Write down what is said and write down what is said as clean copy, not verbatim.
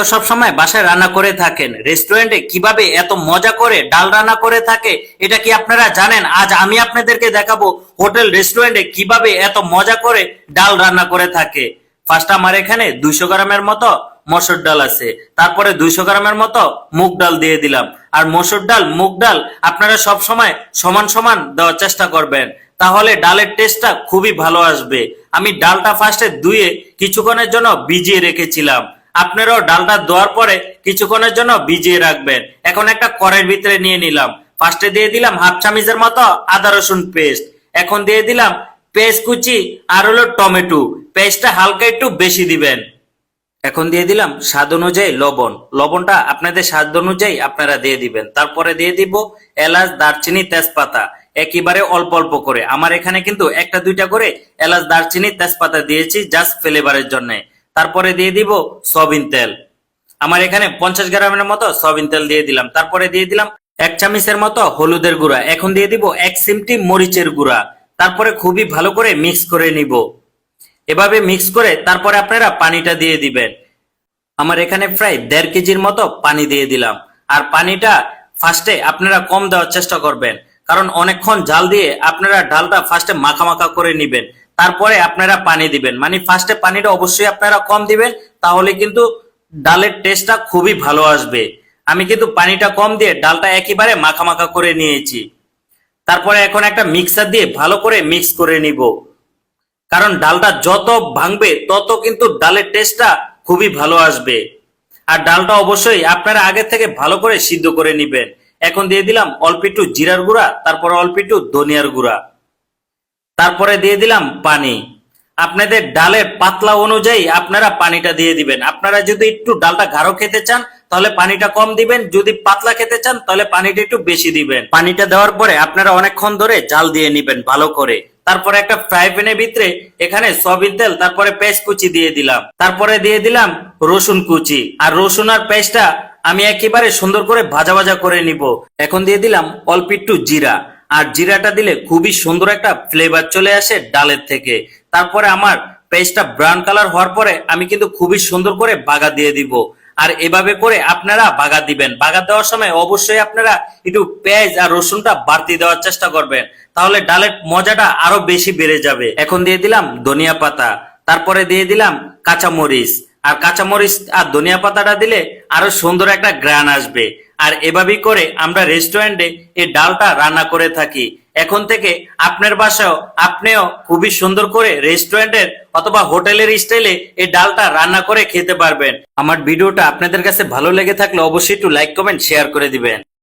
তো সব সময় বাসায় রান্না করে থাকেন, রেস্টুরেন্টে কিভাবে এত মজা করে ডাল রান্না করে থাকে এটা কি আপনারা জানেন? আজ আমি আপনাদেরকে দেখাবো হোটেল রেস্টুরেন্টে কিভাবে এত মজা করে ডাল রান্না করে থাকে। ফার্স্ট আমার এখানে 200 গ্রামের মতো মসুর ডাল আছে, তারপরে 200 গ্রামের মতো মুগ ডাল দিয়ে দিলাম। আর মসুর ডাল মুগ ডাল আপনারা সব সময় সমান সমান দেওয়ার চেষ্টা করবেন, তাহলে ডালের টেস্টটা খুবই ভালো আসবে। আমি ডালটা ফার্স্টে ধুয়ে কিছুক্ষণের জন্য ভিজিয়ে রেখেছিলাম, আপনারাও ডালটা ধোয়ার পরে কিছুক্ষণের জন্য ভিজিয়ে রাখবেন। এখন একটা কড়াইয়ের ভিতরে নিয়ে নিলাম, ফার্স্টে দিয়ে দিলাম হাফ চামচের মতো আদা রসুন পেস্ট, এখন দিয়ে দিলাম পেঁয়াজ কুচি আর হলো টমেটো, পেস্টটা হালকা একটু বেশি দিবেন। এখন দিয়ে দিলাম স্বাদ অনুযায়ী লবণ, লবণটা আপনাদের স্বাদ অনুযায়ী আপনারা দিয়ে দিবেন। তারপরে দিয়ে দিব এলাচ দারচিনি তেজপাতা, একেবারে অল্প অল্প করে। আমার এখানে কিন্তু একটা দুইটা করে এলাচ দারচিনি তেজপাতা দিয়েছি জাস্ট ফ্লেভারের জন্য। তারপরে দিয়ে দিব সয়াবিন তেল, আমার এখানে 50 গ্রামের মতো সয়াবিন তেল দিয়ে দিলাম। তারপরে দিয়ে দিলাম 1 চামচের মতো হলুদের গুঁড়া, এখন দিয়ে দিব 1 চিমটি মরিচের গুঁড়া। তারপরে খুবই ভালো করে মিক্স করে নিব। এভাবে মিক্স করে তারপরে আপনারা পানিটা দিয়ে দিবেন। আমার এখানে প্রায় 1.5 কেজির মতো পানি দিয়ে দিলাম। আর পানিটা ফার্স্টে আপনারা কম দেওয়ার চেষ্টা করবেন, কারণ অনেকক্ষণ জাল দিয়ে আপনারা ডালটা ফার্স্টে মাখা মাখা করে নিবেন, তারপরে আপনারা পানি দিবেন। মানে ফার্স্টে পানিটা অবশ্যই আপনারা কম দিবেন, তাহলে কিন্তু ডালের টেস্টটা খুবই ভালো আসবে। আমি কিন্তু পানিটা কম দিয়ে ডালটা একেবারে মাখা মাখা করে নিয়েছি। তারপরে এখন একটা মিক্সার দিয়ে ভালো করে মিক্স করে নিব, কারণ ডালটা যত ভাঙবে তত কিন্তু ডালের টেস্টটা খুবই ভালো আসবে। আর ডালটা অবশ্যই আপনারা আগে থেকে ভালো করে সিদ্ধ করে নিবেন। এখন দিয়ে দিলাম অল্প একটু জিরার গুঁড়া, তারপরে অল্প একটু ধনিয়ার গুঁড়া, তারপরে দিয়ে দিলাম পানি। আপনাদের ডালের পাতলা অনুযায়ী আপনারা পানিটা দিয়ে দিবেন। আপনারা যদি একটু ডালটা গাঢ় খেতে চান তাহলে পানিটা কম দিবেন, যদি পাতলা খেতে চান তাহলে পানিটা একটু বেশি দিবেন। পানিটা দেওয়ার পরে আপনারা অনেকক্ষণ ধরে জাল দিয়ে নিবেন ভালো করে। তারপরে একটা ফ্রাই প্যানের ভিতরে এখানে সয়াবিন তেল, তারপরে পেঁয়াজ কুচি দিয়ে দিলাম, তারপরে দিয়ে দিলাম রসুন কুচি। আর রসুন আর পেঁয়াজটা আমি একেবারে সুন্দর করে ভাজা ভাজা করে নিব। এখন দিয়ে দিলাম অল্প একটু জিরা, আর জিরাটা দিলে খুবই সুন্দর একটা ফ্লেভার চলে আসে ডালের থেকে। তারপরে আমার পেস্টটা ব্রাউন কালার হওয়ার পরে আমি কিন্তু খুবই সুন্দর করে বাগা দিয়ে দিব। আর এভাবে করে আপনারা বাগা দিবেন। বাগা দেওয়ার সময় অবশ্যই আপনারা একটু পেঁয়াজ আর রসুনটা বাড়তি দেওয়ার চেষ্টা করবেন, তাহলে ডালের মজাটা আরো বেশি বেড়ে যাবে। এখন দিয়ে দিলাম ধনিয়া পাতা, তারপরে দিয়ে দিলাম কাঁচামরিচ। আর কাঁচামরিচ আর ধনিয়া পাতাটা দিলে আরো সুন্দর একটা ঘ্রাণ আসবে। আর এভাবেই করে আমরা রেস্টুরেন্টে এই ডালটা রান্না করে থাকি। এখন থেকে আপনার বাসায়ও আপনিও খুবই সুন্দর করে রেস্টুরেন্টের অথবা হোটেলের স্টাইলে এই ডালটা রান্না করে খেতে পারবেন। আমার ভিডিওটা আপনাদের কাছে ভালো লেগে থাকলে অবশ্যই একটু লাইক কমেন্ট শেয়ার করে দিবেন।